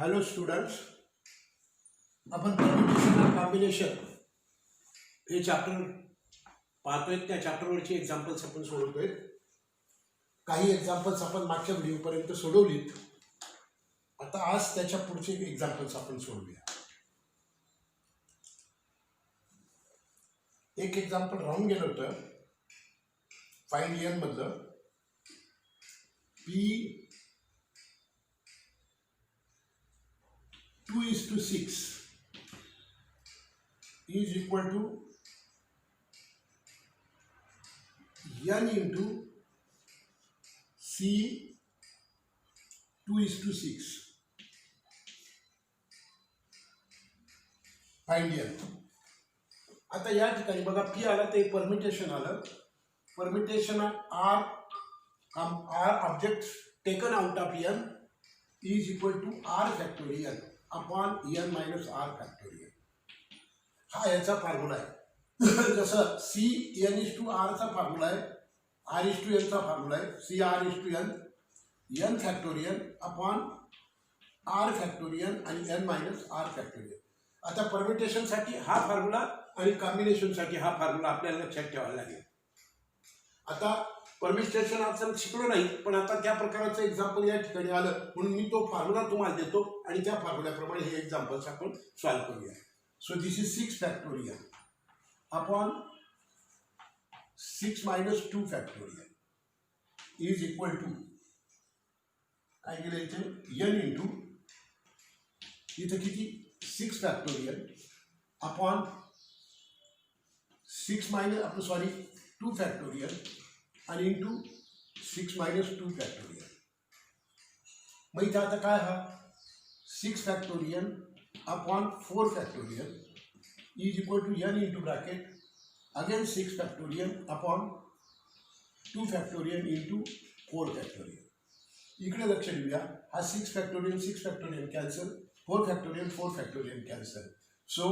Hello students, आपण permutation आणि combination हे चॅप्टर पाहतोय. त्या चॅप्टरवरची एक्झाम्पल्स आपण सोडवतोय. काही एक्झाम्पल्स आपण मागच्या व्हिडिओपर्यंत सोडवलीत. आता आज त्याच्या पुढचे एक्झाम्पल्स आपण सोडवूया. एक एक्झाम्पल राहून गेलं होतं फाइंड एन मधलं. P 2:6 is equal to n into C 2:6. Find N. आता या ठिकाणी बघा, पी आला ते परम्युटेशन आलं. Permutation R object taken out of N is equal to R factorial upon N minus R factorial. हा याचा फॉर्म्युला आहे. जसं सी एन इज टू आरचा फॉर्म्युला आहे, आर इज टू एनचा फॉर्म्युला आहे. C R is to N, N factorial upon R factorial आणि N minus R factorial. आता परम्युटेशनसाठी हा फॉर्म्युला आणि कॉम्बिनेशनसाठी हा फॉर्म्युला आपल्याला लक्षात ठेवायला लागेल. आता परम्युटेशन आपण शिकलो नाही, पण आता त्या प्रकारचं एक्झाम्पल या ठिकाणी आलं म्हणून मी तो फॉर्म्युला तुम्हाला देतो आणि त्या फॉर्म्युल्याप्रमाणे हे एक्झाम्पल्स आपण सॉल्व्ह करूया. So this is 6 factorial upon 6 minus 2 factorial is equal to काय केलं इथे एन इंटू इथं किती 6 फॅक्टोरियल अपॉन 6 मायनस आपलं सॉरी 2 फॅक्टोरियल आणि इंटू 6 मायनस 2 फॅक्टोरियल. मग इथं आता काय हा 6 factorial upon 4 factorial is equal to n into bracket again 6 factorial upon 2 factorial into 4 factorial. इकडे लक्ष देऊया. हा 6 factorial cancel, 4 factorial cancel. So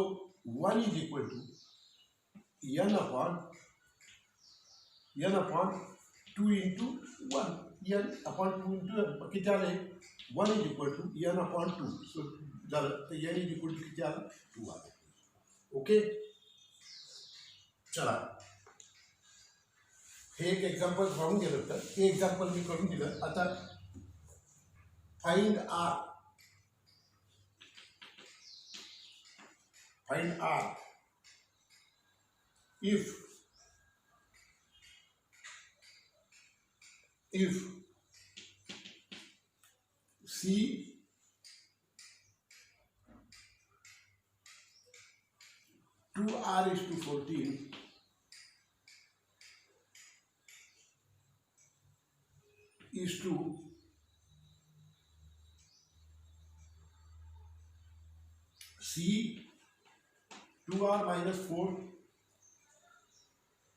1 is equal to n upon 2 into 1. n upon 2 into किती आले 1 is equal to n upon 2. So झालं तर n is equal to किती आलं 2 आलं. ओके, चला हे एक एक्झाम्पल राहून गेलं होतं, हे एक्झाम्पल मी करून दिलं. आता find r if C 2R is to 14 is to C 2R minus 4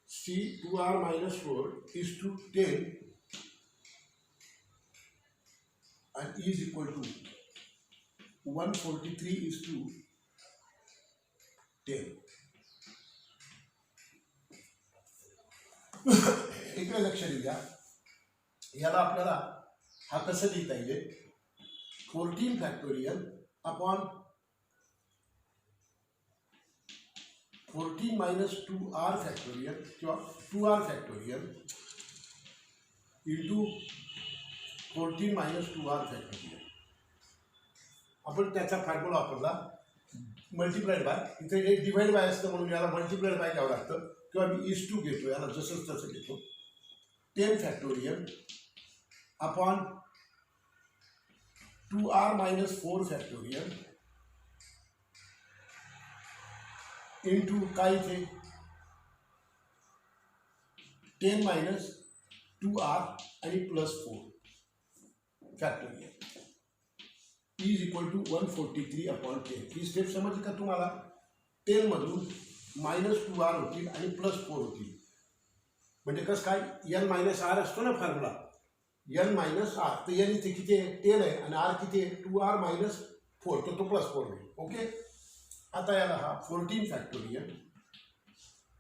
C 2R minus 4 is to 10 and is equal to 143 is to 10. इकडे लक्ष देऊया. याला आपल्याला हा कसं लिहिता येईल 14 factorial upon 14 minus 2R factorial किंवा 2R factorial into 14 minus 2R factorial. आपण त्याचा फॉर्म्युला वापरला मल्टिप्लाइड बाय. इथे एक डिवाइड बाय असतं म्हणून याला मल्टिप्लाइड बाय घ्यावं लागतं किंवा मी इज टू घेतो, याला जसंच तसं घेतो. 10 factorial upon 2R minus 4 factorial into काय इथे 10 मायनस 2R आणि plus 4 factorial is equal to 143 upon 10. ही स्टेप समजली का तुम्हाला? 10 मधून मायनस 2R होतील आणि प्लस 4 होतील. म्हणजे कसं काय एन मायनस आर असतो ना फॉर्म्युला, एन मायनस आर. तर एन इथे किती आहे 10 आहे आणि आर किती आहे 2R मायनस 4, तर तो प्लस 4 होईल. ओके, आता याला हा 14 factorial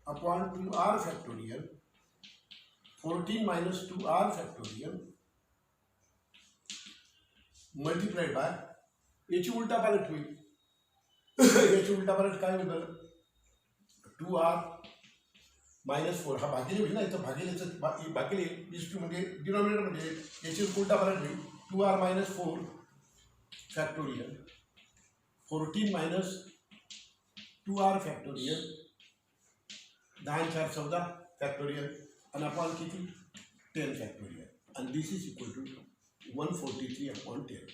upon 2R factorial 14 minus 2R factorial multiplied by याची उलटापालट होईल. याची उलटापालट काय होईल? 2r -4 हा भागिले होईल ना, इथं भागिले इज टू म्हणजे डिनॉमिनेटर म्हणजे याची उलटापालट होईल. 2r - 4 factorial 14 - 2r factorial 10 4 14 factorial आणि अपॉन किती 10 फॅक्टोरियल आणि दिस इज इक्वल टू 143/10.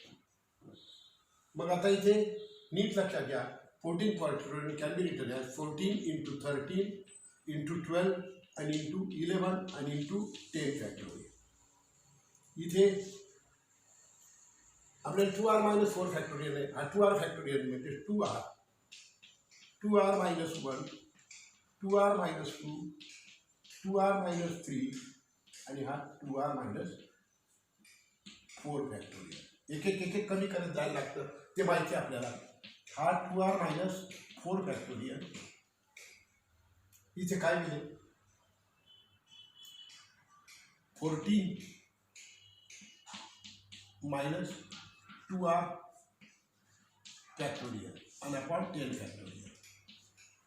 मग आता इथे नीट लक्षात घ्या 14 factorial can be written as 14 × 13 × 12 आणि × 11 आणि × 10 फॅक्टोरियल. इथे आपल्याला 2r - 4 फॅक्टोरियल आहे. हा 2r फॅक्टोरियल म्हणजे 2r - 1 2r - 2 2r - 3 आणि हा 2r - 4 फॅक्टोरियल. एक एक कमी करत जायला लागतं ते माहिती आहे आपल्याला. हा 2r - 4 फॅक्टोरियल इथे काय मिळेल 14 - 2r फॅक्टोरियल आणि अपॉन 10 फॅक्टोरियल.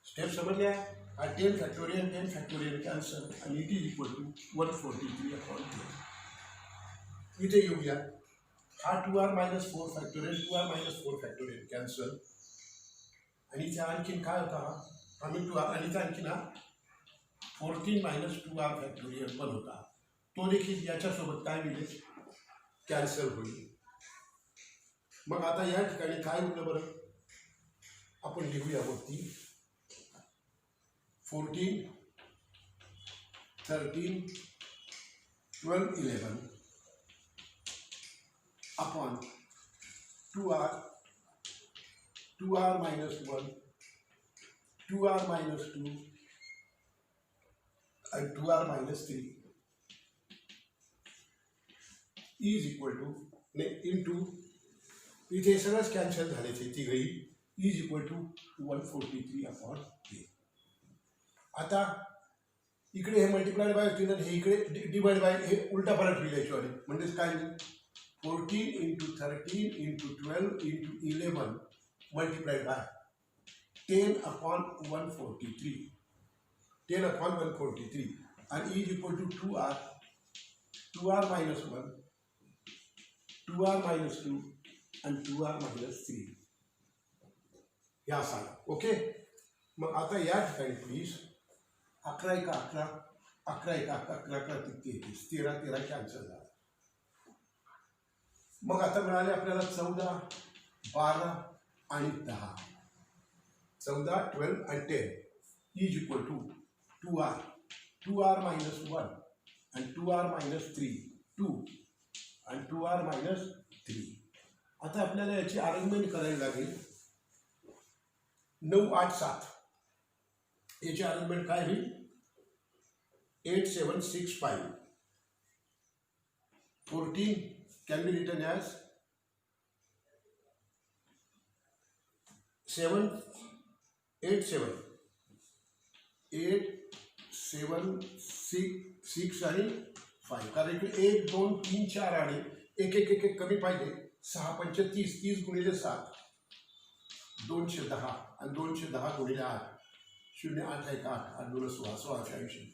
स्टेप समजल्या? हा 10 फॅक्टोरियल कॅन्सल आणि इट इज इक्वल टू 143/10. इथे येऊया. हा 2r - 4 factorial 2r - 4 factorial cancel आणि इथे आणखीन काय होता हा मी 2r आणि इथे आणखीन हा 14 - 2r फॅक्टोरियल पण होता. तो देखील याच्यासोबत काय मिळेल कॅन्सल होईल. मग आता या ठिकाणी काय होतं बरं आपण लिहूया वरती 14 13 12 11 upon 2r - 1 2r - 2 and 2r - 3 is equal two into इथे सगळंच कॅन्सल झाले ते तिघही इज इक्वल टू 143/10. आता इकडे हे मल्टिप्लाइड बाय होतील आणि हे इकडे डिवाइड बाय हे उलटा पालट होईल याच्यावर. म्हणजेच काय 14 × 13 × 12 × 11 मल्टिप्लाइड बाय 10/143 10/143 आणि is equal to 2r - 1 2r - 2 आणि 2r - 3 या साला. ओके. मग आता या ठिकाणी प्लीज 11 × 11 11 × 11 11 × 33 13 13 कॅन्सल झाला. मग आता मिळाले आपल्याला 14 12 आणि 10 14 12 आणि 10 इज इक्वल टू 2r - 1 आणि 2r - 3 2 आणि 2r - 3. आता आपल्याला याची अरेंजमेंट करावी लागेल 9 8 7. याची अरेंजमेंट काय होईल 8 7 6 5 14 can be written as 7 8 7 8 7 6 आणि 5. कारण इकडे 1 2 3 4 आणि एक कमी पाहिजे. 6 5 30 30 × 7 210 आणि 210 × 8 0 8 1 8 8 2 16 1680.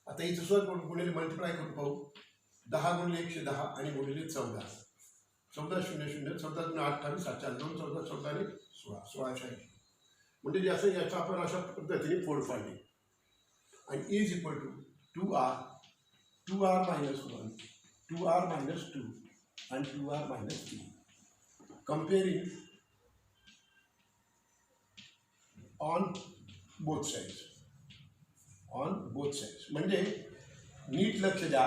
आता इथं सुद्धा गुणिले मल्टिप्लाय करून पाहू 10 × 110 आणि गुणिले 14 14 0 0 14 × 28 7 4 2 14 14 आणि 16 1680. म्हणजे जास्त याचा आपण अशा पद्धतीने फोड पाडले आणि is equal to 2r - 1 2r - 2 and 2r - 3. Comparing on both sides. म्हणजे नीट लक्ष द्या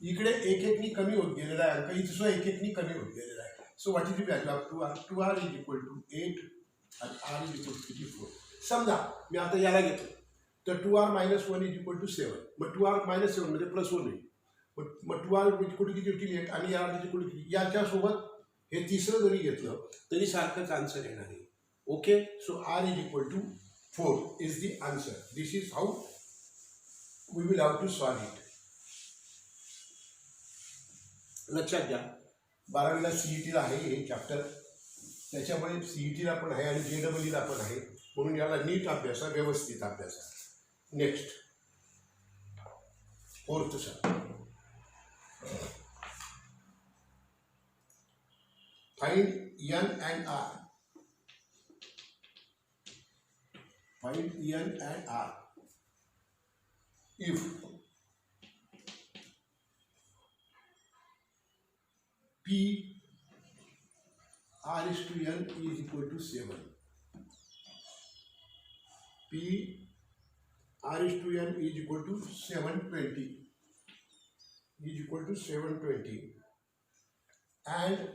इकडे एक एकनी कमी होत गेलेला आहे अंक इथे सुद्धा एक एकनी कमी होत गेलेला आहे. So what is the value of 2r 2r is equal to 8 आणि r इज इक्वल टू 4. समजा मी आता याला घेतो तर 2r - 1 इज इक्वल टू 7. मग 2r - 7 म्हणजे +1 होईल. मग 2r इक्वल किती होतील 8 आणि r इक्वल किती. याच्यासोबत हे तिसरं जरी घेतलं तरी सारखंच आन्सर येणार आहे. Okay. So r is equal to 4 is the answer. This is how we will have to solve it. लक्षात घ्या 12वीला CET आहे हे चॅप्टर त्याच्यामुळे CETला पण आहे आणि JEEला पण आहे, म्हणून याला नीट अभ्यासा, व्यवस्थित अभ्यासा. Next 4th sir, find N and R. Find N and R if P R is to N is equal to 7. P R is to N is equal to 720. Is equal to 720. And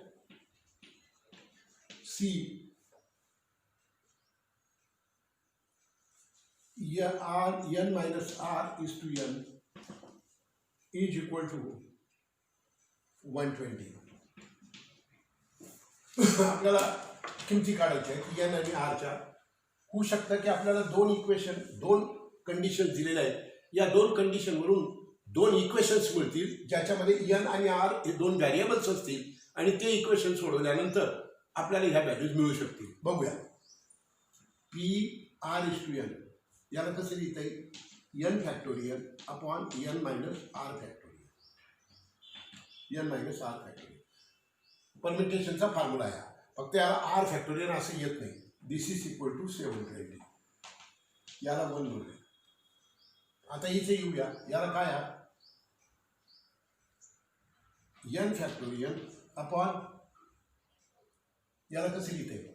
C R N minus R is to N is equal to 120. आपल्याला किमती काढायच्या आहेत N आणि आरच्या. होऊ शकतं की आपल्याला दोन कंडिशन दिलेल्या आहेत, या दोन कंडिशनवरून दोन इक्वेशन्स मिळतील ज्याच्यामध्ये एन आणि आर हे दोन व्हॅरिएबल्स असतील आणि ते इक्वेशन सोडवल्यानंतर आपल्याला ह्या व्हॅल्यूज मिळू शकतील. बघूया. P R is to N याला कसं लिहिता येईल? N factorial upon N minus R factorial. N minus R factorial परमिटेशनचा फॉर्म्युला आहे. फक्त याला आर फॅक्टोरियल असं येत नाही. This is equal to 720. याला 1 बोलूया. आता इथे येऊया. याला काय आहे? एन फॅक्टोरियल अपॉन याला कसं लिहिता येईल?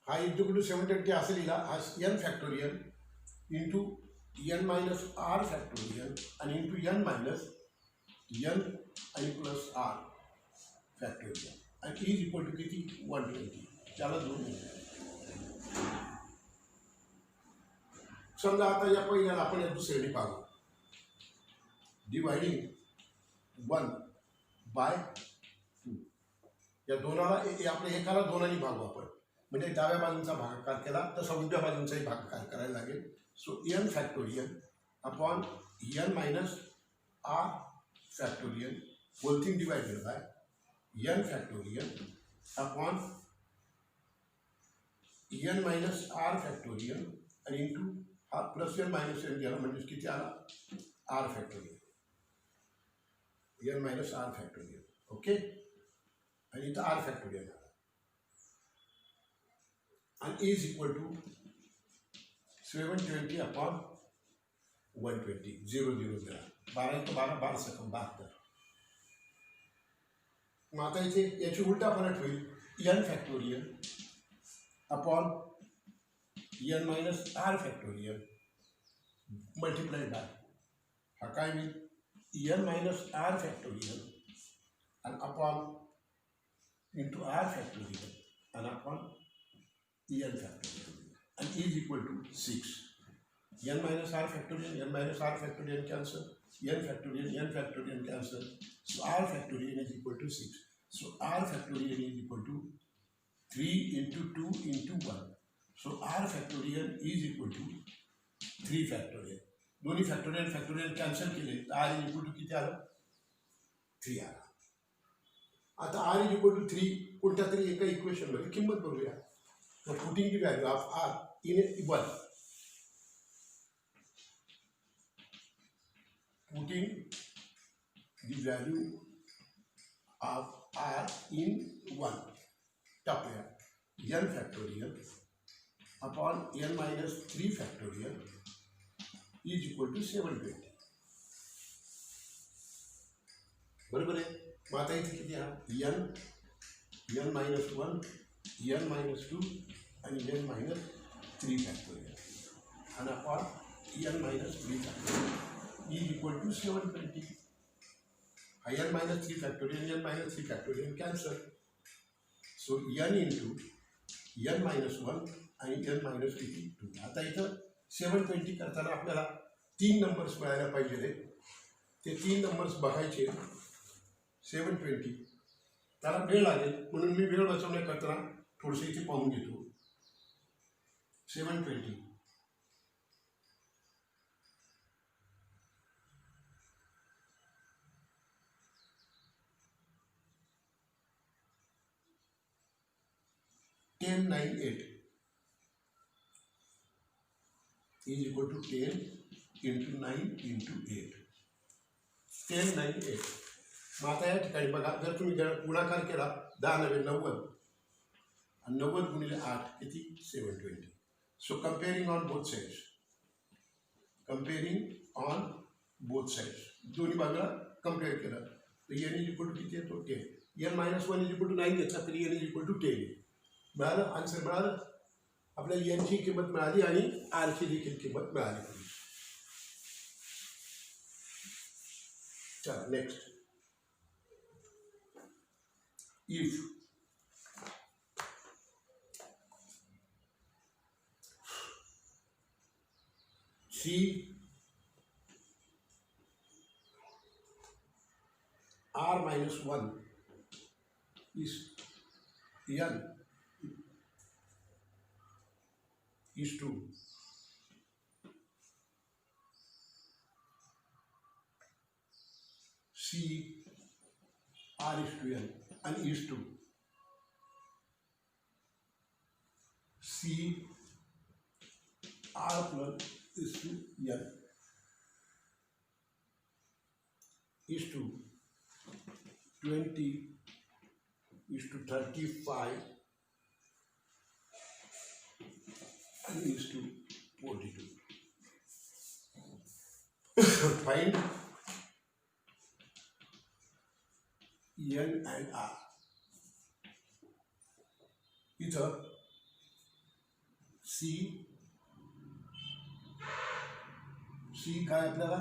हा इक्वल टू 720 असं लिहिला. हा n factorial into n minus R factorial आणि इंटू एन मायनस एन आणि प्लस आर फॅक्टोरियल आणि इज इक्वल टू किती? 120. त्याला 2. समजा आता या पहिल्याला आपण या दुसऱ्याने पाहू. Dividing 1 by 2. या दोनाला आपल्या एकाला 2 भागू आपण, म्हणजे डाव्या बाजूंचा भागाकार केला तसा उजव्या बाजूंचाही भागाकार करायला लागेल. So n factorial upon N minus R factorial whole thing divided by n factorial upon n minus r factorial and into plus n minus n गेला म्हणजे किती आला? r factorial. n minus r factorial. Okay. आणि इथं r factorial आला. आणि is equal to 720 upon 120. 0 0 0. 12 तो 12 12 सकम 72. मग आता इथे याची उलटा फरक होईल. N factorial upon N minus R factorial multiplied by हा काय होईल? एन मायनस आर फॅक्टोरियल आणि अपॉन इंटू आर फॅक्टोरियल आणि अपॉन एन फॅक्टोरियल आणि is equal to 6. N minus R factorial N minus R factorial cancel. n factorial cancel. So r factorial is equal to 6. So r factorial is equal to 3 into 2 into 1. So r factorial is equal to 3 factorial. दोन्ही factorial cancel केले तर r is equal to किती आलं? 3 आला. आता r is equal to 3 कोणत्या तरी एका इक्वेशनमध्ये किंमत बघूया. तर putting the value of r in 1. Putting the value of r in 1. टाकूया. n factorial upon n minus 3 factorial is equal to 720. बरोबर आहे. मग आता इथे किती आहे? n minus 1 n minus 2 आणि n minus 3 factorial and upon n minus 3 factorial is equal to 720. n minus 3 factorial n minus 3 factorial cancel. So n into n minus 1 आणि n minus 2. आता इथं 720 करताना आपल्याला 3 नंबर्स मिळायला पाहिजे. ते 3 नंबर्स बघायचे. 720 त्याला वेळ लागेल म्हणून मी वेळ वाचवण्या करताना थोडंसं इथे पाहून घेतो. 720 720 10, 9, 8 is equal to 10 into 9 into 8. 10, 9, 8. मग आता या ठिकाणी बघा, जर तुम्ही गुणाकार केला 10 9 90 आणि 90 गुणिले 8 किती 720. So comparing on both sides, comparing on both sides, दोन्ही बाजूला कम्पेअर केलं तर n इज इक्वल टू किती येतो 10. n - 1 इज इक्वल टू 9 घेतला तरी n इज इक्वल टू 10 मिळालं. आन्सर मिळालं. आपल्याला n ची किंमत मिळाली आणि r ची देखील किंमत मिळाली. चला next. if C r minus 1 is n is to C r is to n and is to C r plus is to n is to 20 is to 35 and is to 42. Find n and r. इथं C काय आपल्याला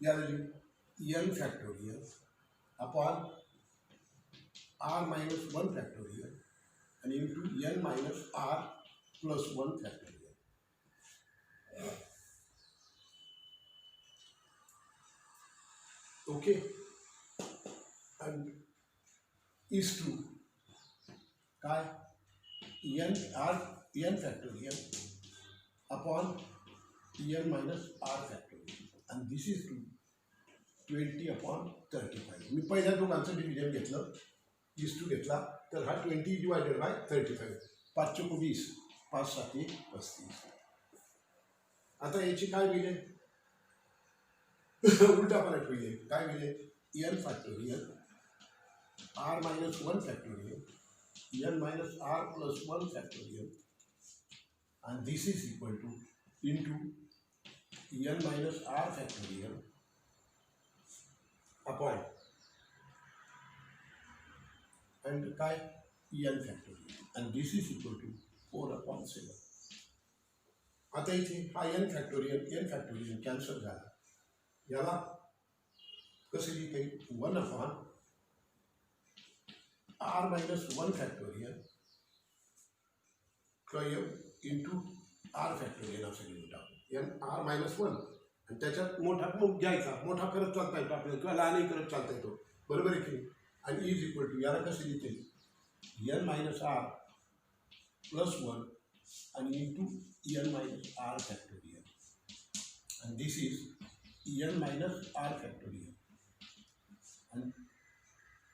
याला n factorial upon r minus 1 factorial आणि into n minus r plus 1 factorial. Okay. and is to काय n factorial upon n minus r factorial and this is to 20 upon 35. मी पहिल्या दोघांचं division घेतलं, इज टू घेतला तर हा 20 divided by 35. 5 चोक 20, 5 7 35. आता याची काय होईल, उलटा पलट होईल. काय होईल, n factorial r minus 1 factorial n minus r plus 1 factorial and this is equal to into n minus r factorial upon and काय n factorial and this is equal to 4 upon 7. आता इथे हा n फॅक्टोरियल कॅन्सल झाला. याला कसं लिहिता येईल, 1 upon r minus 1 factorial into r factorial असं लिहून टाकू. n r minus 1 आणि त्याच्यात मोठा मग घ्यायचा, मोठा करत चालता येतो आपल्याला किंवा लहानही करत चालता येतो, बरोबर आहे की नाही. आणि इज इक्वल टू याला कसं लिहिता येईल, n minus r plus 1 and into n minus r factorial and this is n minus r factorial and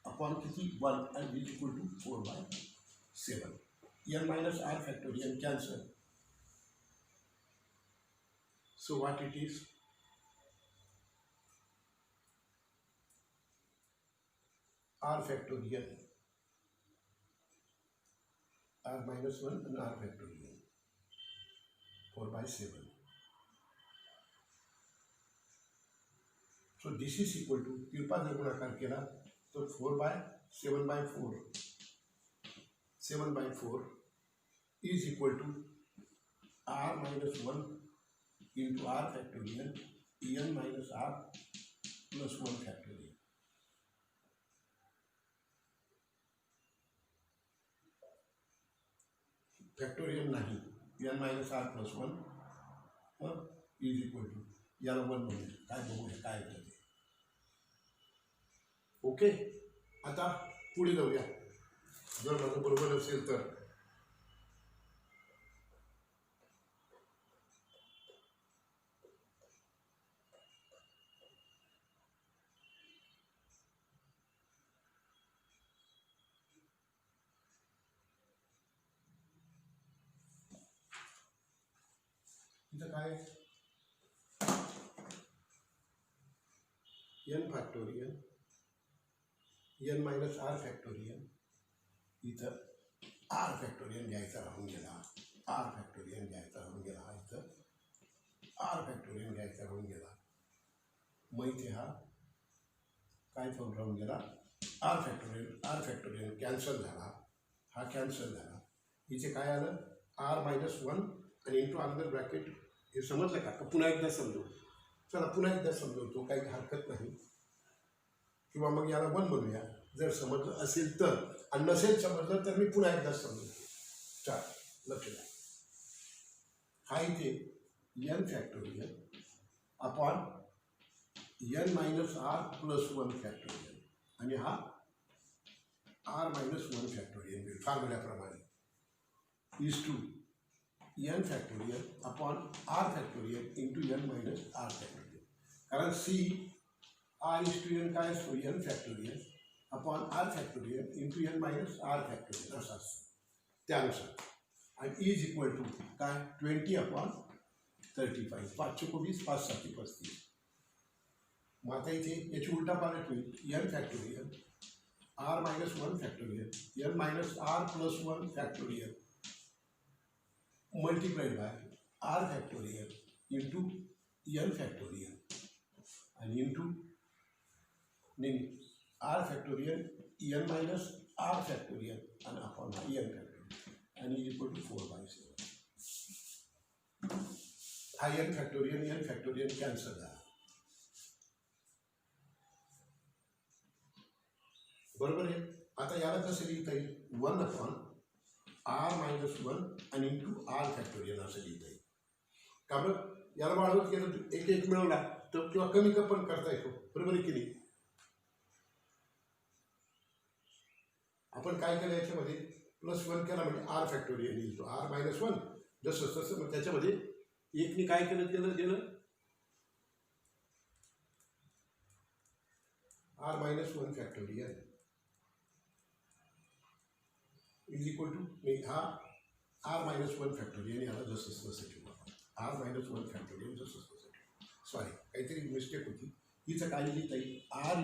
upon किती 1 and is equal to 4 by 7. n minus r factorial cancel, so what it is, r factorial r minus 1 and r factorial 4 by 7. So this is equal to कृपा जर गुणाकार केला तो 4 by 7 by 4 is equal to r minus 1 into r factorial n minus r plus 1 factorial. Factorial नाही, n minus r plus 1 is equal to याला 1 म्हणूया. काय बघूया काय होतं ते. ओके. आता पुढे जाऊया. जर माझं बरोबर असेल तर इथं काय n factorial n minus R factorial, इथं आर फॅक्टोरियल घ्यायचा राहून गेला, आर फॅक्टोरियल घ्यायचा राहून गेला, इथं आर फॅक्टोरियल घ्यायचा राहून गेला. मग इथे हा काय फॉर्म राहून गेला, आर फॅक्टोरियल कॅन्सल झाला, हा कॅन्सल झाला. इथे काय आलं, आर मायनस 1 आणि इंटू अंडर ब्रॅकेट. हे समजलं का? पुन्हा एकदा समजू. चला पुन्हा एकदा समजवतो, काही हरकत नाही. किंवा मग याला 1 बनवूया जर समजलं असेल तर, आणि नसेल समजलं तर मी पुन्हा एकदा समजतो. चला लक्ष द्या. हा इथे n factorial upon n minus r plus 1 factorial, आणि हा आर मायनस 1 फॅक्टोरियल फॉर्म्युल्याप्रमाणे is to n factorial upon R factorial into n minus R factorial. कारण C R is to n काय असतो, n factorial upon R factorial into n minus R factorial असं असतं. त्यानुसार आणि इज इक्वल टू काय 20 upon 35, 5 को 20, 5 7 35. मग आता इथे याची उलटा पालट होईल, n factorial r minus 1 factorial n minus r plus 1 factorial multiplied by r factorial into n factorial आणि into r factorial n minus R factorial आणि अपॉन n फॅक्टोरियल आणि इज इक्वल टू 4/7. हा n फॅक्टोरियल कॅन्सल झाला. बरोबर आहे. आता याला कसं लिहिता येईल, 1 अपॉन आर मायनस 1 आणि इंटू आर फॅक्टोरियल असं लिहिता येईल. का बरं, याला वाढवत गेलं एक एक मिळवला तर किंवा कमी पण करता येतो. बरोबर आहे की नाही? आपण काय केलं याच्यामध्ये प्लस 1 केला म्हणजे आर फॅक्टोरियल येईल, तो आर मायनस 1 जसं तसं. मग त्याच्यामध्ये एकने काय केलं r minus 1 factorial is equal to हा आर मायनस 1 फॅक्टोरियल, याला जसं तसं ठेवू आपण, आर मायनस 1 फॅक्टोरियल जसं तसं ठेवू. सॉरी, काहीतरी मिस्टेक होती. इथं काय लिहिता येईल, r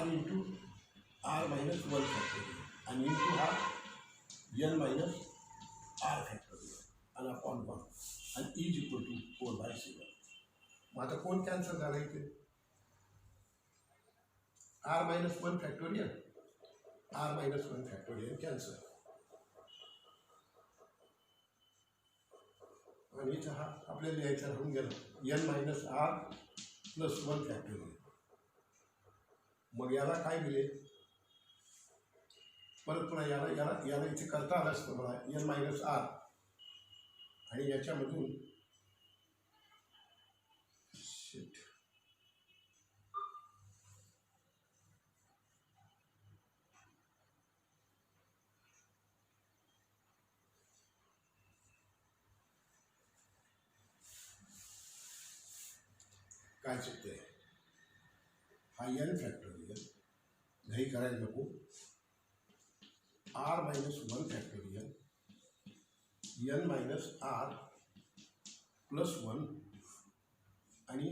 into r minus 1 factorial आणि इंटू हा n मायनस आर फॅक्टोरियल आणि अपॉन 1 आणि इज इक्वल टू 4/7. मग आता कोण कॅन्सल झाला इथे, आर मायनस 1 फॅक्टोरियल कॅन्सल. आणि इथं हा आपल्याला लिहायचा राहून गेला n minus r plus 1 factorial. मग याला काय मिळेल, परत पुन्हा याला इथे करता आलं असतं मला, n मायनस आर आणि याच्यामधून काय चुकतंय, हा n फॅक्टोरियल घाई करायला नको, r minus 1 factorial n minus r plus 1 आणि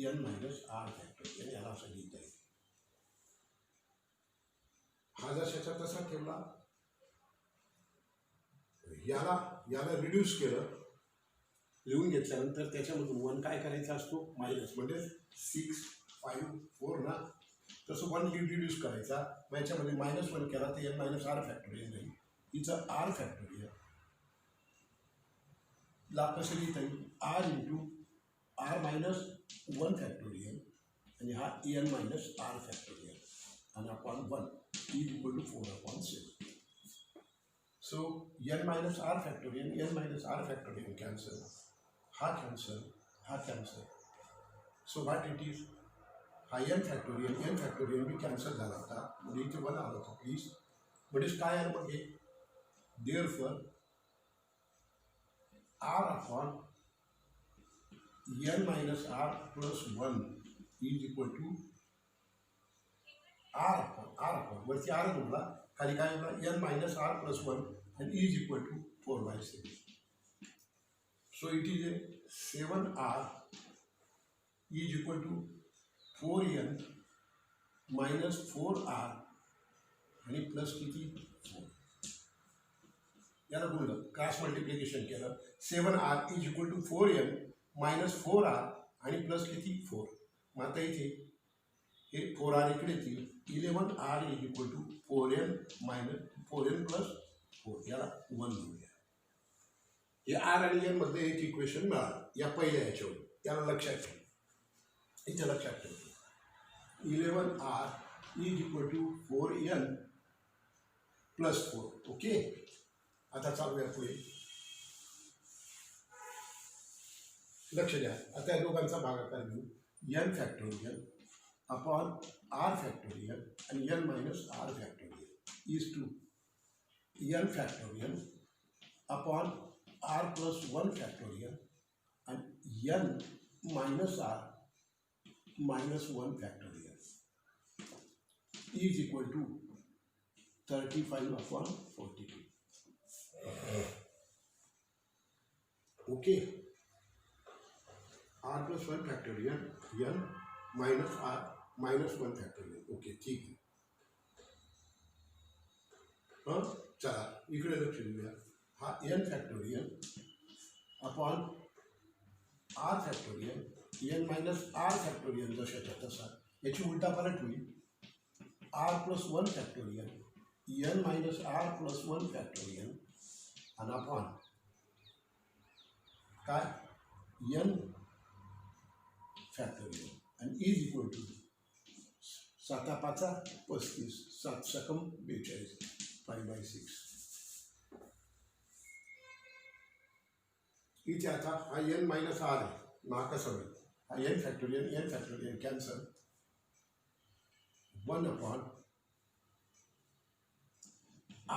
n मायनस आर फॅक्टोरियल याला असं लिहिता येईल. हा जशाचा तसा ठेवला, याला रिड्यूस केलं, लिहून घेतल्यानंतर त्याच्यामधून 1 काय करायचा असतो, मायनस, म्हणजे 6 5 4 ना, तसं 1 रिड्यूस करायचा. मग याच्यामध्ये -1 केला तर n मायनस आर फॅक्टोरियल नाही. हिचं आर फॅक्टोरियल ला कसं लिहिता येईल, r into r minus 1 factorial आणि हा n मायनस आर फॅक्टोरियल आणि upon 1 is equal to 4/7. So n minus R factorial cancel, हा cancel. So what it is, हा n फॅक्टोरियल बी कॅन्सल झाला होता, म्हणजे इथे 1 आला होता प्लीज. म्हणजे काय आहे मग हे, therefore r upon n minus r plus 1 is equal to r upon वरती आर जोडला, खाली काय होता n मायनस आर प्लस 1 आणि is equal to 4/7. So it is a 7r is equal to 4n minus 4r आणि plus किती 4. याला बोललं क्रॉस मल्टिप्लिकेशन केलं. 7r is equal to 4n minus 4r आणि प्लस किती 4. मग आता इथे हे 4r इकडे येतील. 11r is equal to 4n minus 4n plus 4. याला 1 लिहूया. हे आर आणि एन मध्ये एक इक्वेशन मिळालं या पहिल्या ह्याच्यावर. त्याला लक्षात ठेव. इथे लक्षात ठेव 11r is equal to 4n plus 4. Okay. आता चालूया पुढे. लक्ष द्या. आता या दोघांचा भागाकार घेऊ. n factorial upon r factorial आणि n minus r factorial is to n factorial upon r plus 1 factorial आणि n minus r minus 1 factorial is equal to 35 upon 42. Okay. r plus 1 factorial n minus r minus 1 factorial. Okay ठीक आहे. हां चला इकडे लक्ष देऊया. हा n factorial upon r factorial n minus r factorial जशाच्या तसा. याची उलटा पालट होईल. r plus 1 factorial n minus r plus 1 factorial आणि अपॉन काय n फॅक्टोरियल आणि इज इक्वल टू 7 5 35 7 सकम 42 5/6. इथे आता हा n मायनस r आहे. मग कसं होईल. हा n factorial cancel. 1 upon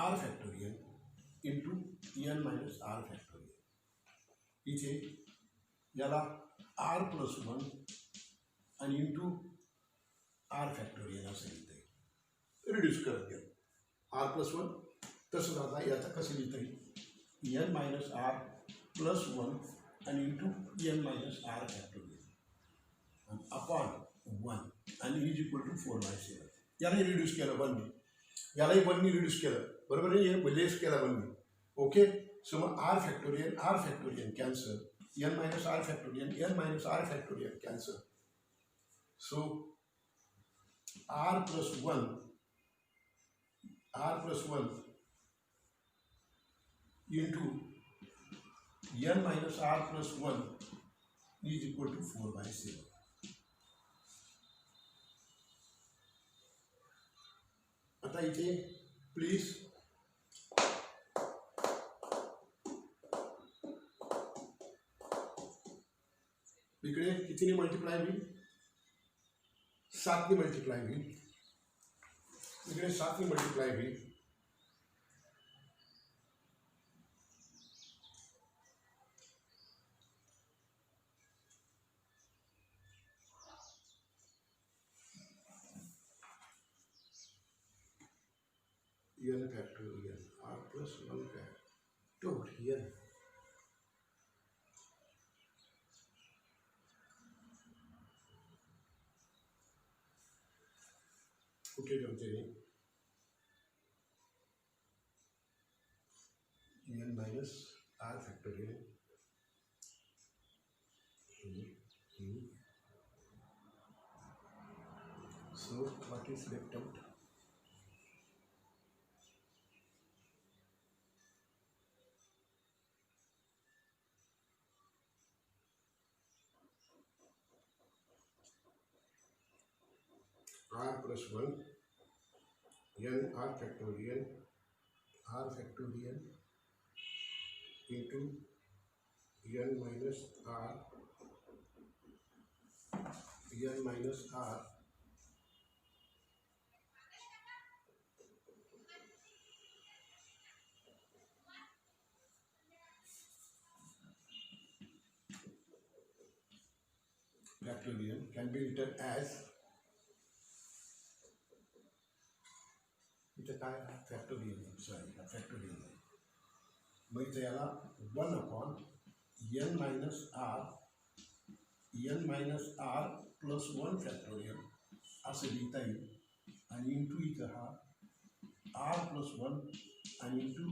r factorial into n minus r factorial. इथे याला r प्लस 1 आणि इंटू r फॅक्टोरियल असं लिहिता येईल. रिड्यूस करत घ्या. r प्लस 1 तसंच आता याचा कसं लिहिता येईल. n मायनस r प्लस 1 आणि into n minus r factorial आणि अपॉन 1 आणि इज इक्वल टू 4/7. यालाही रिड्यूस केलं 1ने. यालाही 1ने रिड्यूस केलं. बरोबर आहे. हे लेस केला 1ने. ओके. सो मग r factorial cancel. n minus r factorial cancel. So r plus 1 into n minus r plus 1 is equal to 4/7. आता इथे प्लीज इकडे कितीने मल्टिप्लाय होईल. 7ने मल्टिप्लाय होईल. इकडे 7ने मल्टिप्लाय होईल. n factorial r plus 1 factorial कुठे जमते n minus r factorial. So what is left out? r plus 1 n r factorial into n minus r factorial can be written as इथे काय factorial. Sorry factorial. मग इथे याला 1 upon n minus r plus 1 factorial असं लिहिता येईल आणि into इथं हा r प्लस 1 आणि into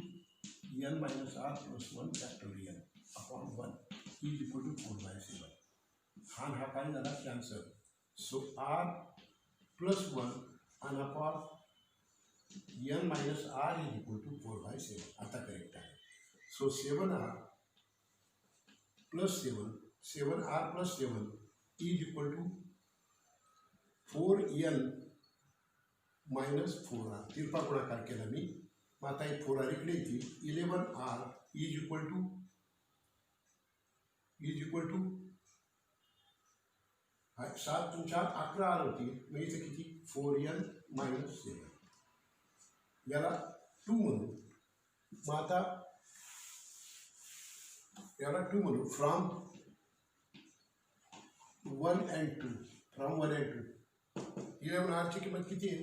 n minus r plus 1 factorial upon 1 is equal to 4/7 हा काय झाला कॅन्सल. सो r प्लस 1 आणि upon n minus r is equal to 4/7 आता करेक्ट आहे. So 7r plus 7r plus 7 is equal to 4n minus 4r तिरपा गुणाकार केला मी. मग आता एक 4r इकडे येतील. 11r इज इक्वल टू हा 7 तुमच्या 11r होती. मग इथे किती 4n मायनस 7 याला 2 म्हणू. मग आता याला 2 म्हणू from 1 and 2 from 1 and 2. 11r ची किंमत किती आहे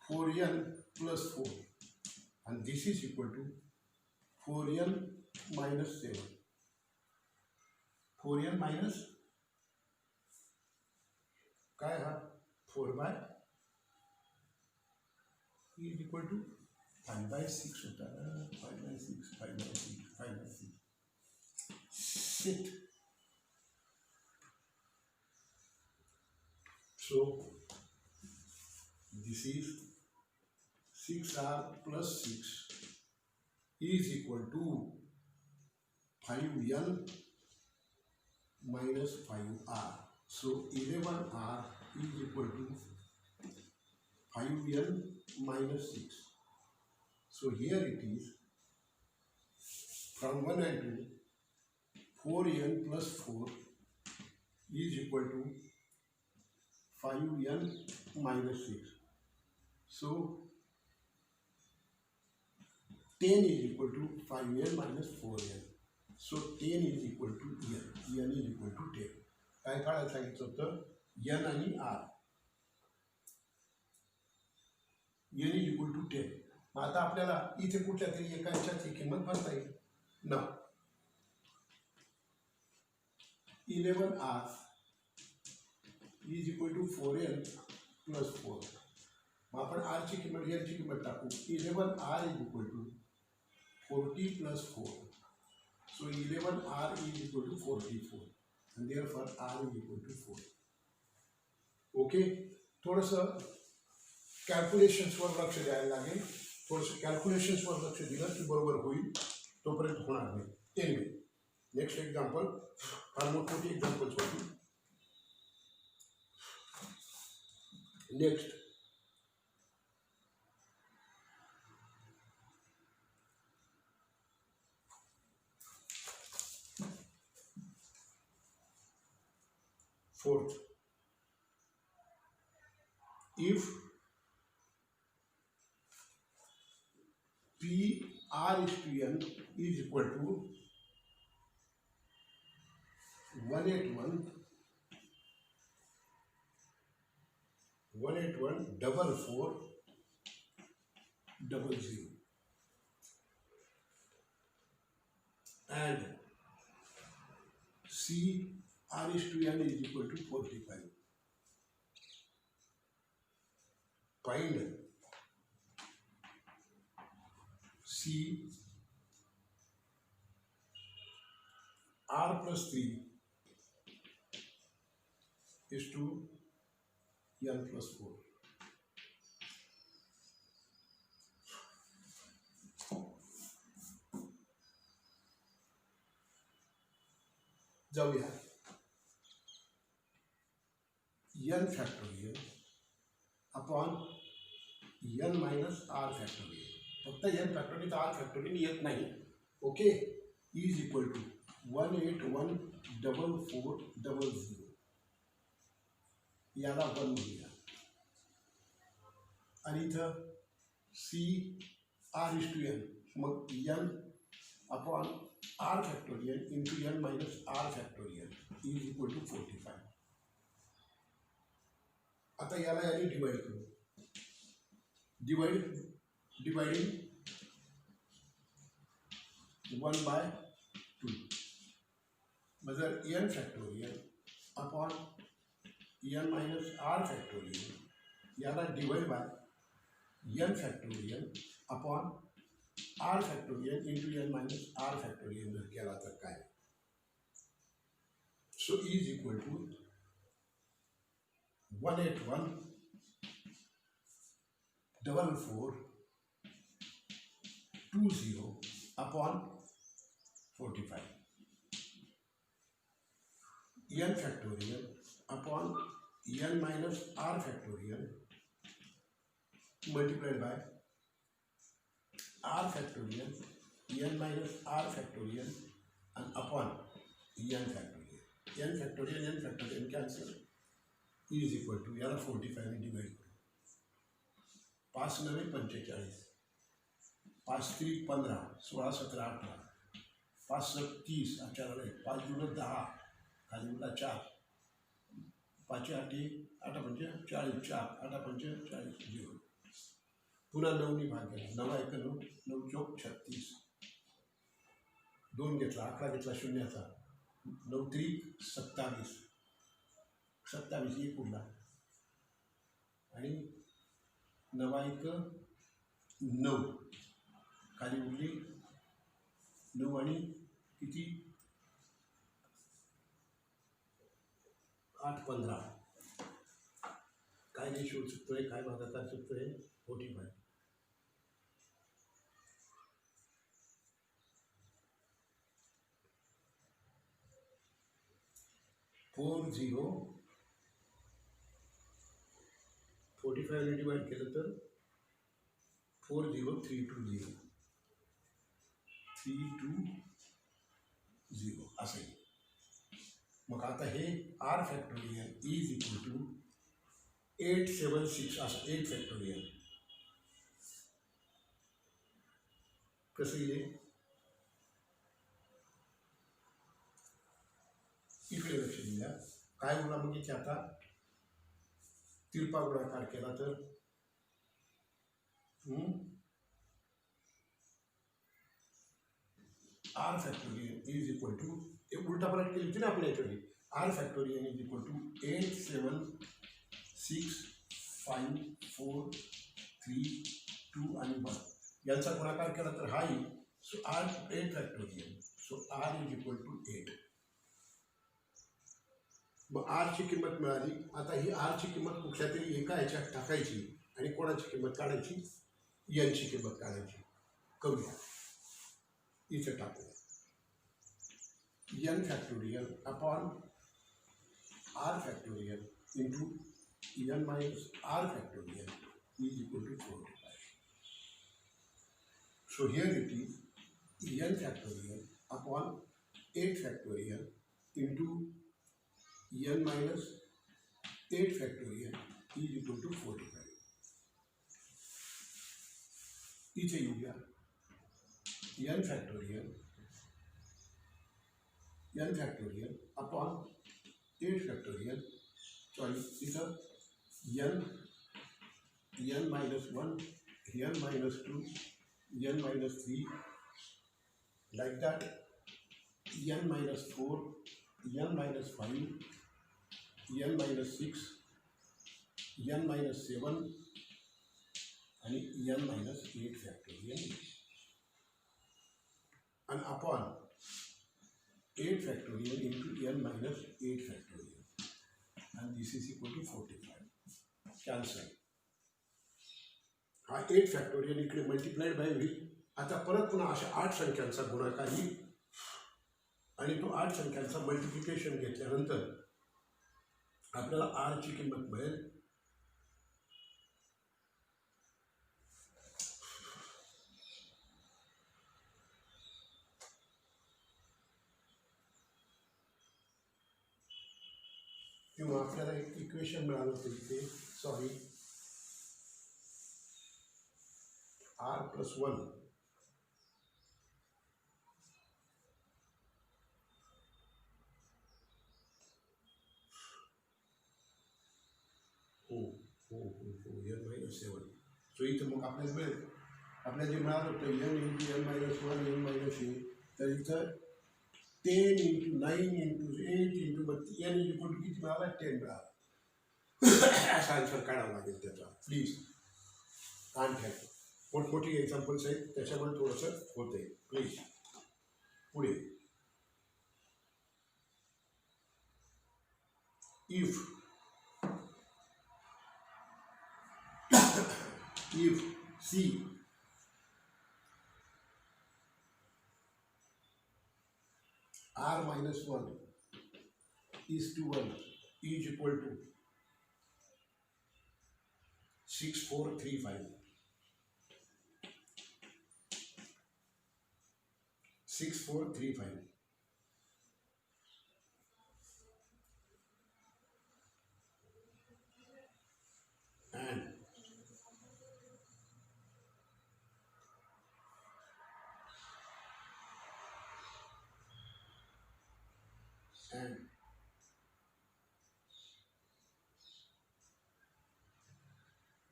4n प्लस 4 आणि this is equal to 4n minus 7. 4n minus काय हा 4/, इज इक्वल टू 5/6 होता ना. 5/6 sit. So this is 6r plus 6 is equal to 5n minus 5r. So 11r is equal to 5n minus 6. So here it is from 1 and 2 4n plus 4 is equal to 5n minus 6. So 10 is equal to 5n minus 4n. So 10 is equal to n. n is equal to 10. काय काढायला सांगितलं होतं n आणि r. n is equal to 10. मग आता आपल्याला इथे कुठल्या तरी एकांच्याची किंमत भरता येईल ना. 11r is equal to 4n plus 4. मग आपण r ची किंमत n ची किंमत टाकू. 11r is equal to 40 plus 4. So 11r is equal to 44 and therefore r is equal to 4. Okay. थोडंसं कॅल्क्युलेशन्सवर लक्ष द्यायला लागेल. थोडंसं कॅल्क्युलेशन्सवर लक्ष दिलं की बरोबर होईल. तोपर्यंत होणार नाही. एनिवे नेक्स्ट एक्झाम्पल फार मोठी एक्झाम्पल्स होती. Next fourth, if p r is to n is equal to 181 4400 and c r is to n is equal to 45. Find c r plus 3 is to n plus 4. जाऊया n factorial upon n minus r factorial. फक्त n factorial r factorial येत नाही. Okay. Is equal to 1814400 याला 1 म्हणूया आणि इथं c r is to n. मग n upon r factorial into n minus r factorial is equal to 45. आता याला याने डिवाइड करू. डिवाइडिंग 1/2 मग जर n factorial upon n minus r factorial याला divide by n factorial upon r factorial into n minus r factorial जर केला तर काय. So is equal to 1814420 upon 45 n factorial upon n minus r factorial multiplied by r factorial n minus r factorial and upon n factorial cancel is equal to याला 45 ने divide करू. 5 9 45 5 3 15 16 17 18 5 7 30 4 5 2 10 खाली उरला 4 5 8 8 5 40 4 8 5 40 0 पुन्हा 9 ने भाग केला 9 1 9 9 चौक 36 2 घेतला 11 घेतला शून्याचा 9 त्रिक 27 27 एक उरला आणि 9 1 9 खाली उरली 9 आणि किती 8 15 काय रेशो चुकतोय काय भागाकार चुकतोय 45 45 ने डिवाइड केलं तर 40320 असं आहे. मग आता हे r factorial is equal to 876 असं 8 फॅक्टोरियल कसं येईल इकडे लक्ष द्या काय उरला मग याची आता तिरपा गुणाकार केला तर r factorial is equal to उलटा परत केली होती ना आपण याच्यावर r factorial is equal to 8765432 आणि 1 यांचा गुणाकार केला तर हा येईल. So r 8 factorial so r is equal to 8. मग r ची किंमत मिळाली. आता ही r ची किंमत कुठल्या तरी एका ह्याच्यात टाकायची आणि कोणाची किंमत काढायची n ची किंमत काढायची. करूया इथे टाकूया n factorial upon r factorial into n minus r factorial is equal to 45. So here it is n factorial upon 8 factorial into n minus 8 factorial is equal to 45. इथे येऊया n factorial upon 8 factorial sorry इथं n minus 1 n minus 2 n minus 3 like that n minus 4 n minus 5 n minus 6 n minus 7 आणि n minus 8 factorial and upon 8 factorial into n minus 8 factorial and this is equal to 45. Cancel. हा 8 factorial इकडे multiplied by होईल. आता परत पुन्हा अशा 8 संख्यांचा गुणाकार येईल आणि तो 8 संख्यांचा मल्टिप्लिकेशन घेतल्यानंतर आपल्याला r ची किंमत मिळेल किंवा आपल्याला एक इक्वेशन मिळालं होतं इथे सॉरी r + 1 n - 7. सो इथं मग आपल्याला मिळेल आपल्याला जे मिळालं होतं n × n - 1 n - a तर इथं 10 into 9 into 8 into n is equal to किती मिळाला 10 मिळाला असा आन्सर काढावा लागेल त्याचा प्लीज कान ठेव मोठमोठी एक्झाम्पल्स आहेत त्याच्यामुळे थोडंसं होतंय प्लीज पुढे if C r minus 1 is to 1 is equal to 6435 6435 and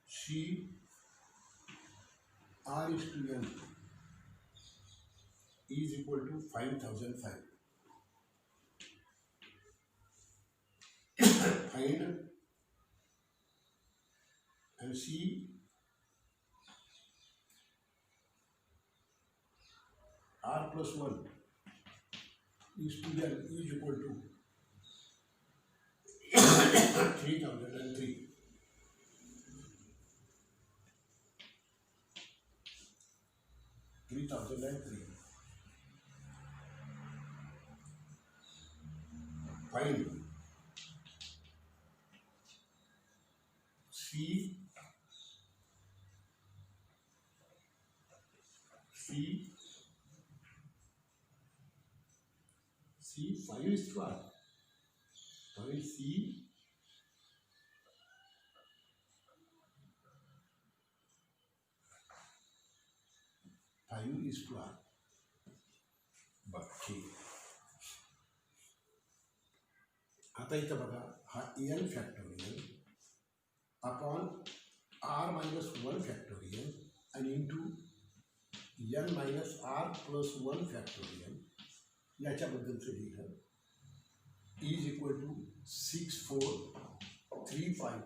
C r is to n is equal to 5005 find and C r plus 1 is to n is equal to 3003 3003 find C 5 is to r. Find C 5 is to r. बघ ठीक आता इथं बघा हा n factorial upon r minus 1 factorial आणि into n minus r plus 1 factorial याच्याबद्दलचं लिहिलं is equal to 6435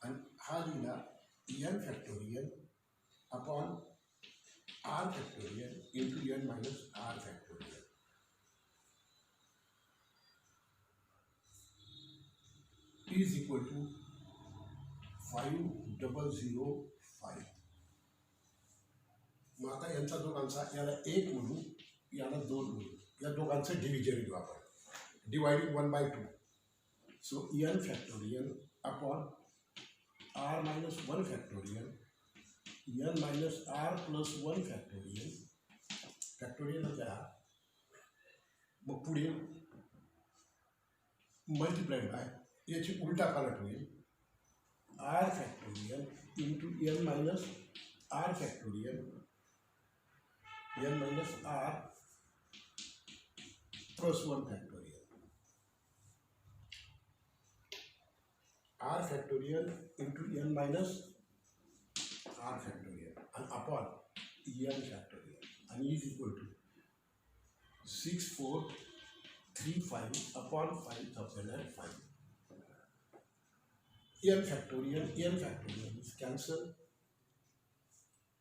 आणि हा लिहिला n factorial upon r factorial into n minus r factorial is equal to 5005 मग आता यांचा दोघांचा याला 1 म्हणू याला 2 म्हणू या दोघांचं डिव्हिजन घेऊ आपण dividing 1/2 so n factorial upon r minus 1 factorial n minus r plus 1 factorial factorial घ्या मग पुढे मल्टिप्लाइड बाय याची उलटा पालट होईल r factorial into n minus r factorial n minus r plus 1 factorial r factorial into n minus r factorial and upon n factorial and is equal to 6435 upon 5005 n factorial is cancelled.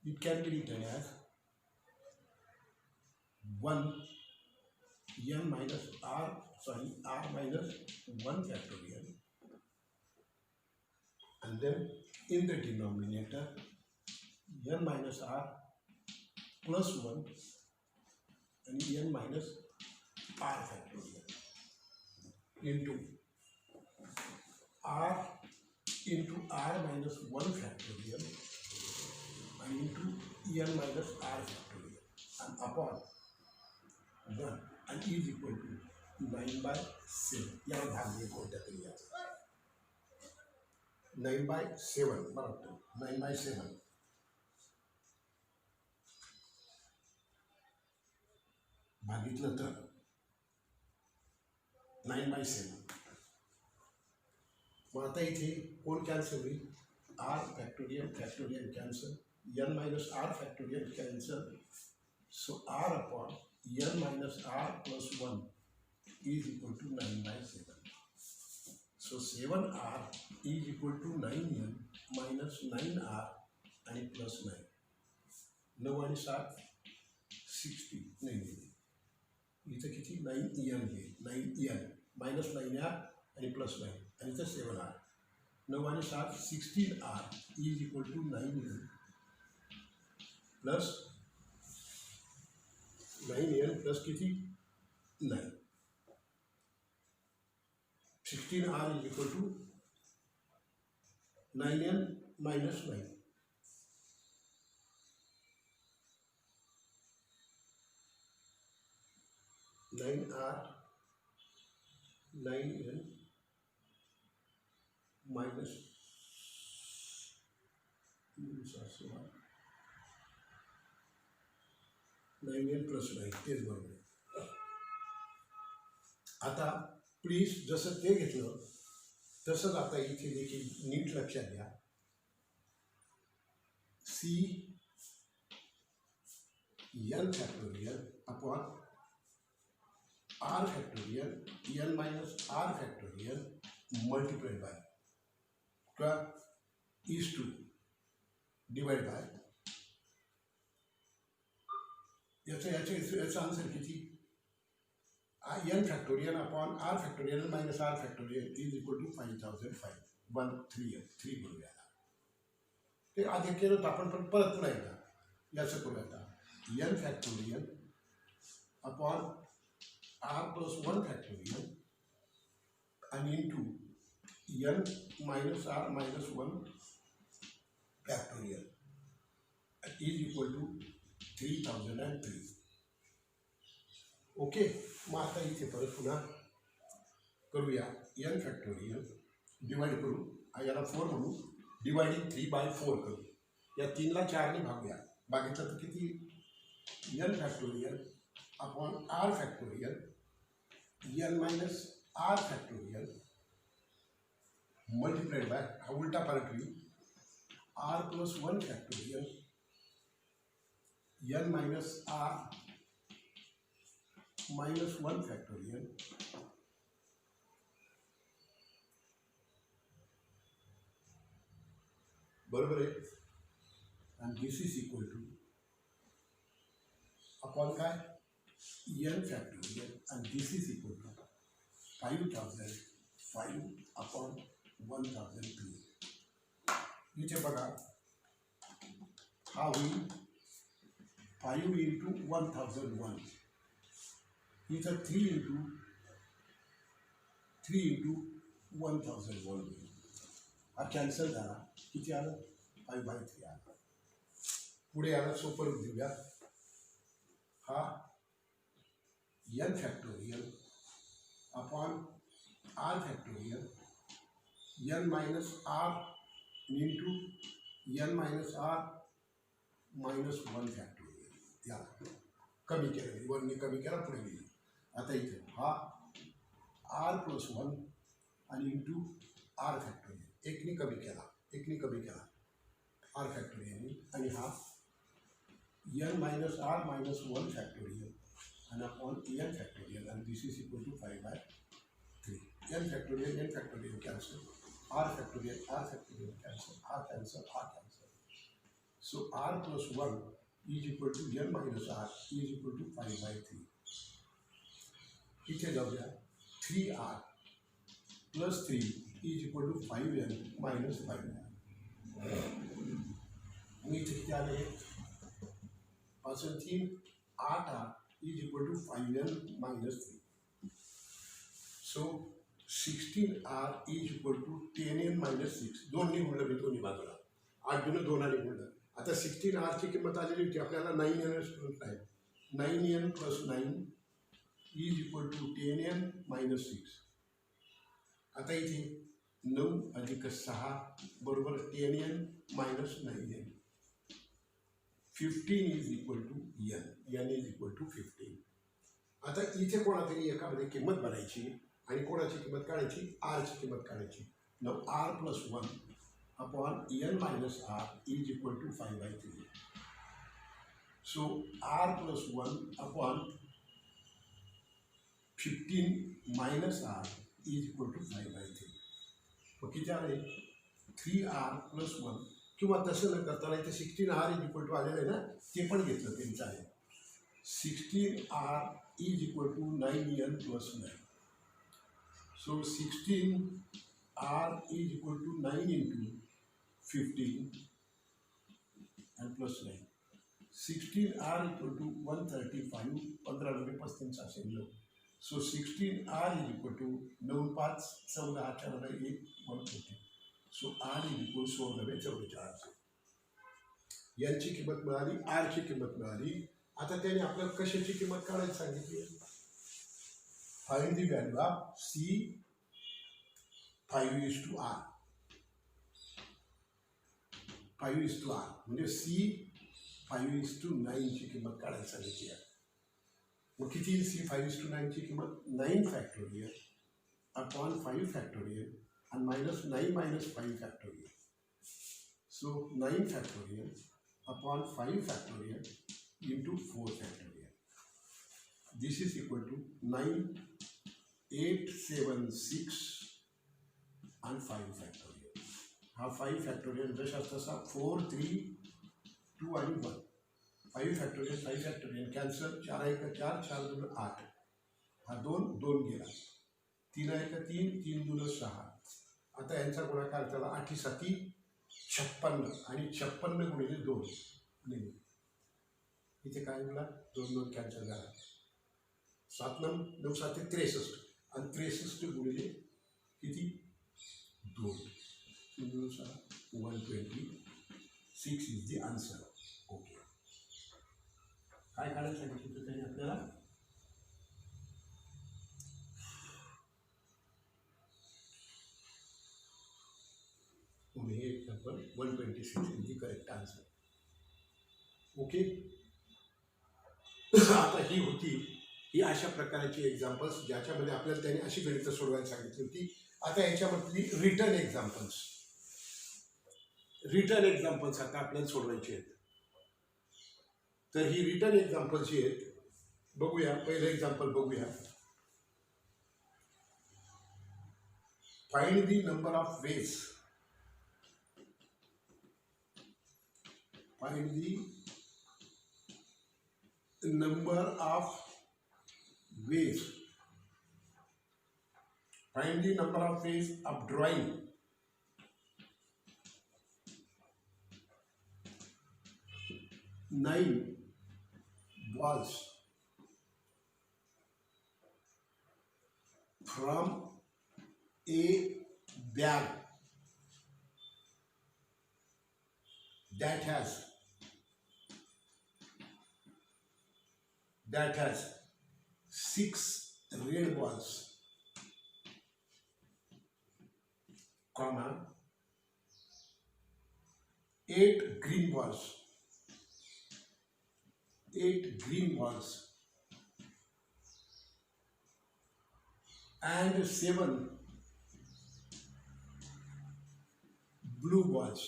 It can be written as 1 n minus r minus 1 factorial and then in the denominator n minus r plus 1 and n minus r factorial into r minus 1 factorial and into n minus r factorial and upon 1 and is equal to 9/7 याला भागले कोणत्या तरी याचा 9/7 बरोबर 9/7 भागितलं तर 9/7 मग आता इथे कोण कॅन्सल होईल r factorial cancel n minus r factorial cancel so r upon n minus r plus 1 is equal to 9 by 7. So 7r is equal to 9n minus 9r आणि प्लस 9. 9 आणि 7 60 नाही इथं किती 9n हे 9n मायनस 9r आणि plus 9 आणि इथं 7r. 9 आणि 7 16r is equal to 9n plus 9n plus किती 9. 16r is equal to 9n minus 9. 9r 9n minus 9n plus 9 तेच बरोबर आहे. आता प्लीज जसं ते घेतलं तसंच आता इथे देखील नीट लक्षात घ्या. C n factorial upon r factorial n minus r factorial multiplied by का इज टू डिवाइड बाय याचा आन्सर किती n factorial upon r factorial minus r factorial is equal to 5005 3 बरोबर. ते आधी केलं तर आपण पण परत पुन्हा एकदा याचं करूया. आता n factorial upon r plus 1 factorial आणि into n minus r minus 1 factorial is equal to 3003. Okay. मग आता इथे परत पुन्हा करूया. n फॅक्टोरियल डिवाइड करू याला 4 म्हणू डिवाइडिंग 3 by 4 करू. या 3ला 4ने भागूया. भागितलं तर किती n factorial upon r factorial n minus r factorial multiplied bye हा उलटा पार्ट होईल r plus 1 factorial n minus r minus 1 factorial बरोबर आहे. आणि this is equal two upon काय n फॅक्टोरियल आणि this is equal to 5005 upon 1003. इथे बघा हा होईल 5 इंटू 1001. इथं 3 इंटू 1001 होईल. हा कॅन्सल झाला. किती आलं 5/3 आलं. पुढे याला सोपं रूप देऊया. हा n factorial upon r factorial n minus r into n minus r minus 1 factorial या कमी केलं 1ने कमी केला पुढे गेली. आता इथे हा r प्लस 1 आणि इंटू r फॅक्टोरियल 1ने कमी केला r फॅक्टोरियल आणि हा n minus r minus 1 factorial आणि अपॉन n फॅक्टोरियल आणि this is equal to 5/3. n factorial cancel r factorial cancel हा cancel. So r plus 1 is equal to n minus r is equal to 5/3. इथे जाऊया 3r plus 3 is equal to 5n minus 5. मी इथे किती आले 5 आणि 3 8r is equal to 5n minus 3. So 16r is equal to 10n minus 6. 2ने गुणलं मी दोन्ही बाजूला 8 गुणलं 2ने गुणलं. आता 16rची किंमत आलेली होती आपल्याला 9n 9n plus 9 is equal to 10n minus 6. आता इथे 9 अधिक 6 बरोबर 10n minus 9n. 15 is equal to n is equal to 15. आता इथे कोणातरी एकामध्ये किंमत बनायची आणि कोणाची किंमत काढायची आरची किंमत काढायची. नाव r plus 1 upon n minus r is equal to 5/3. So r plus 1 upon 15 minus r is equal to 5/3. मग किती आले 3r plus 1 किंवा तसं न करताना इथे 16r is equal to आलेलं आहे ना, ते पण घेतलं तरी चालेल. 16r is equal to 9n plus 9. So 16r is equal to 9 into 15 and plus 9. 16r equal to 135, 15 35 असेल. So 16r is equal to 9 5 14 4 1 140. So r is equal to 1644. यांची किंमत मिळाली, r ची किंमत मिळाली. आता त्याने आपल्याला कशाची किंमत काढायला सांगितली. Find the value of c 5:r. 5:r म्हणजे c 5:9 ची किंमत काढायला सांगितली आहे. मग किती येईल c 5:9 ची किंमत 9 फॅक्टोरियल अपॉन 5 फॅक्टोरियल आणि minus 9 minus 5 factorial. So 9 factorial upon 5 factorial into 4 factorial. This is equal to 9 8 7 6 and 5 factorial. हा 5 factorial जसा तसा 4 3 2 आणि 1. 5 factorial 5 factorial कॅन्सल. 4 1 4 4 2 8. हा 2 2 गेला. 3 1 3 3 2 6. आता यांचा गुणाकार त्याला 8 7 56 आणि 56 गुणिले 2 नाही. इथे काय मिळाला 2 2 कॅन्सल झाला. 7 9 7 63 आणि 63 गुणिले किती 2 3 2 6 126 इज द आन्सर. ओके. काय काढायला सांगितलं त्याने आपल्याला हे example 126 is the correct answer. Okay. आता ही अशा प्रकारची एक्झाम्पल्स ज्याच्यामध्ये आपल्याला त्याने अशी गणितं सोडवायला सांगितली होती. आता याच्यामधली रिटर्न एक्झाम्पल्स आता आपल्याला सोडवायची आहेत. तर ही रिटर्न एक्झाम्पल्स जी आहेत बघूया. पहिलं एक्झाम्पल बघूया. Find the number of ways. Find the number of ways. Find the number of ways of drawing 9 balls from a bag that has 6 red balls, comma 8 green balls, 8 green balls and 7 blue balls.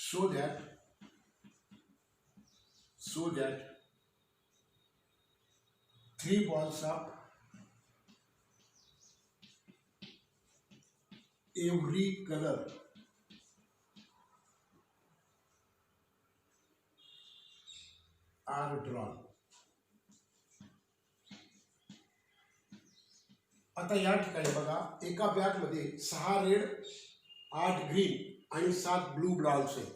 So that 3 balls of every color are drawn. आता या ठिकाणी बघा एका बॅगमध्ये 6 red 8 green आणि 7 blue balls आहेत.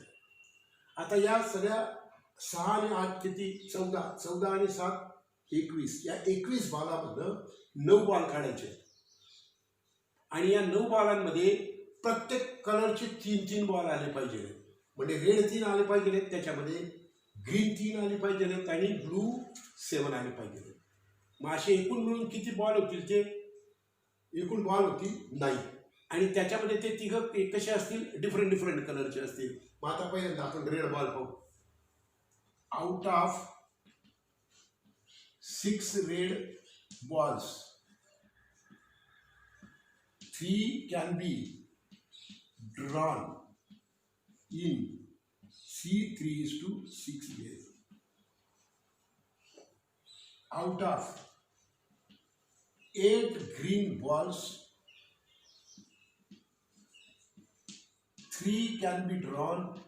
आता या सगळ्या 6 आणि 8 किती 14 आणि 7 21. या 21 बॉलामधनं 9 बॉल काढायचे आणि या 9 बॉलांमध्ये प्रत्येक कलरचे 3 बॉल आले पाहिजे. म्हणजे रेड 3 आले पाहिजे, त्याच्यामध्ये ग्रीन 3 आले पाहिजे आणि ब्लू 7 आले पाहिजे. मग असे एकूण मिळून किती बॉल होतील. ते एकूण बॉल होतील 9 आणि त्याच्यामध्ये ते तिघं कसे असतील डिफरंट कलरचे असतील. मग आता पहिल्यांदा आपण रेड बॉल पाहू. Out of 6 red balls 3 can be drawn in C 3:6 ways. out of 8 green balls, 3 can be drawn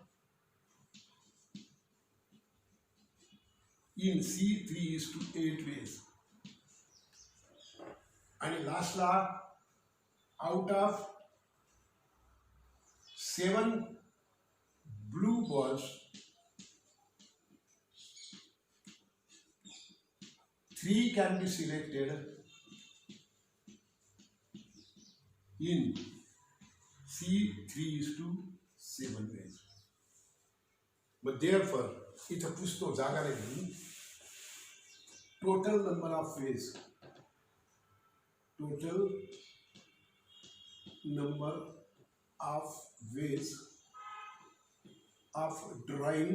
in C3:8 ways. And last law, out of 7 blue balls, 3 can be selected in C3:7 ways. But therefore, इथं पुसतो जागा नाही. Total number of ways. Total number of ways of drawing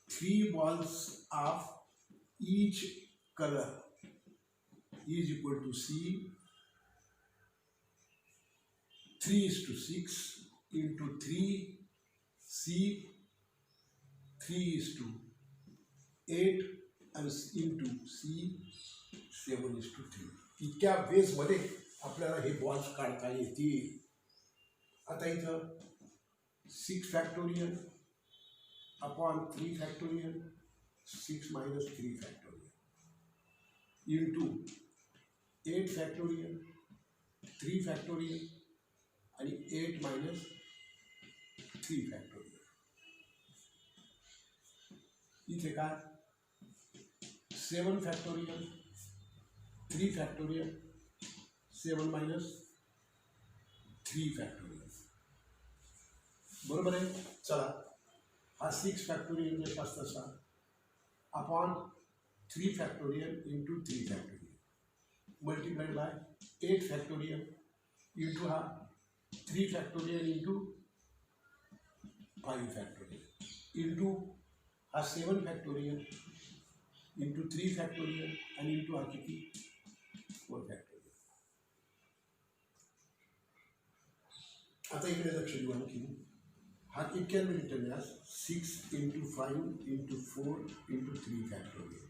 3 balls of each color is equal to C 3:6 into 3 C 3:8 and into C 7:3. इतक्या वेजमध्ये आपल्याला हे balls काढता येतील. आता इथं 6 factorial upon 3 factorial 6 minus 3 factorial into 8 factorial 3 factorial and 8 minus 3 factorial. इथे काय 7 factorial 3 factorial 7 minus 3 factorial. बरोबर आहे. चला हा 6 factorial जसा तसा upon 3 factorial into 3 factorial multiplied by 8 factorial into 3 factorial into 5 factorial into 7 factorial into 3 factorial and into 4 factorial. आता इकडे लक्ष देऊ आणखी. it can be written as 6 into 5 into 4 into 3 factorial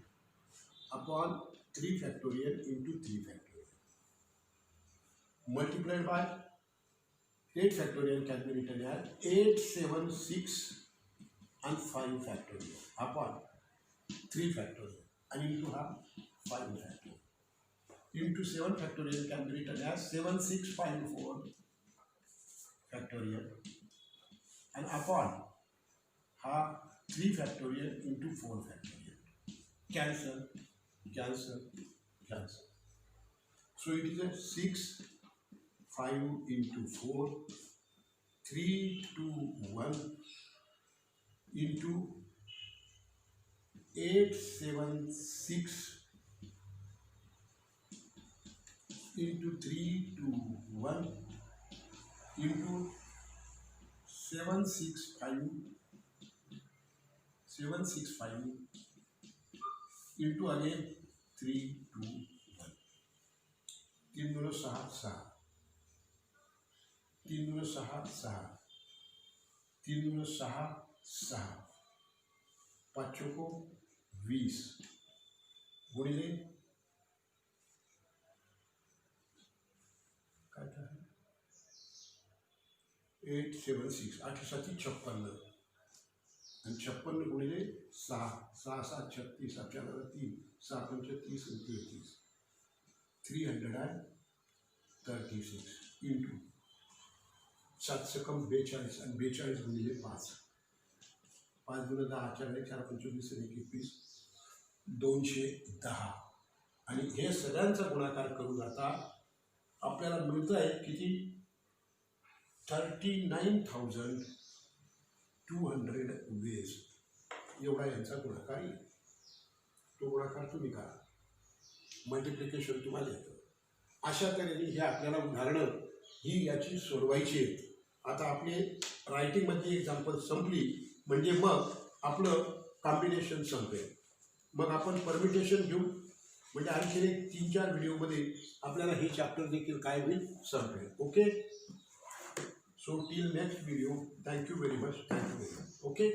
upon 3 factorial into 3 factorial multiplied by 8 factorial can be written as 8, 7, 6 and 5 factorial upon 3 factorial and into 5 factorial into 7 factorial can be written as 7, 6, 5, 4 factorial and upon 3 factorial into 4 factorial. Cancel, cancel, cancel. So it is a 6, 5 into 4, 3, 2, 1 into 8, 7, 6 into 3, 2, 1 into 7, 6, 5 into again 3, 2, 1. 3 2 6 6 3 2 6 6 3 2 6 6 5 चौको 20 गुणिले काय आहे 8, 7, 6 8 7 56 आणि 56 गुणिले 6 6 7 36 आपल्याला 3 6 5 30 आणि 33 336 into 7 सकम 42 आणि 42 गुणिले 5 5 गुणिले 10 4 4 25 आणि 21 210 आणि हे सगळ्यांचा गुणाकार करून आता आपल्याला मिळतं आहे किती 39,200 वेज एवढा यांचा गुणाकार येईल. तो गुणाकार तुम्ही करा, मल्टिप्लिकेशन तुम्हाला येतं. अशा तऱ्हेने हे आपल्याला उदाहरणं ही याची सोडवायची आहेत. आता आपली रायटिंगमधली एक्झाम्पल संपली म्हणजे मग आपलं कॉम्बिनेशन संपेल. मग आपण परमिटेशन घेऊ म्हणजे आणखी 3-4 व्हिडिओमध्ये आपल्याला हे चॅप्टर देखील काय होईल संपेल. Okay. So till next video, thank you very much. Okay.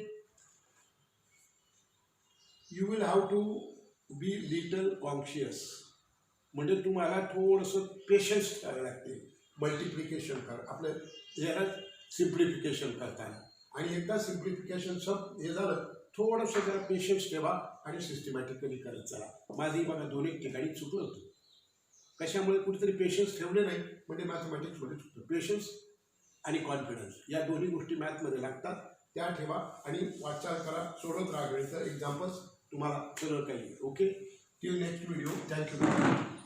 You will have to be little conscious. म्हणजे तुम्हाला थोडंसं पेशन्स ठेवावे लागते मल्टिप्लिकेशन आपलं याला सिम्प्लिफिकेशन करताना. आणि एकदा सिम्प्लिफिकेशन सब हे झालं थोडंसं जरा पेशन्स ठेवा आणि सिस्टमॅटिकली करत चला. माझंही बघा दोन्ही ठिकाणी चुकलं होतं. कशामुळे कुठेतरी पेशन्स ठेवले नाही म्हणजे मॅथमॅटिक्समध्ये चुकतं. पेशन्स आणि कॉन्फिडन्स या दोन्ही गोष्टी मॅथमध्ये लागतात, त्या ठेवा आणि वाचाल करा, सोडत राहा. गणितं एक्झाम्पल्स तुम्हाला सरळ काही. Okay, till next video. Thank you.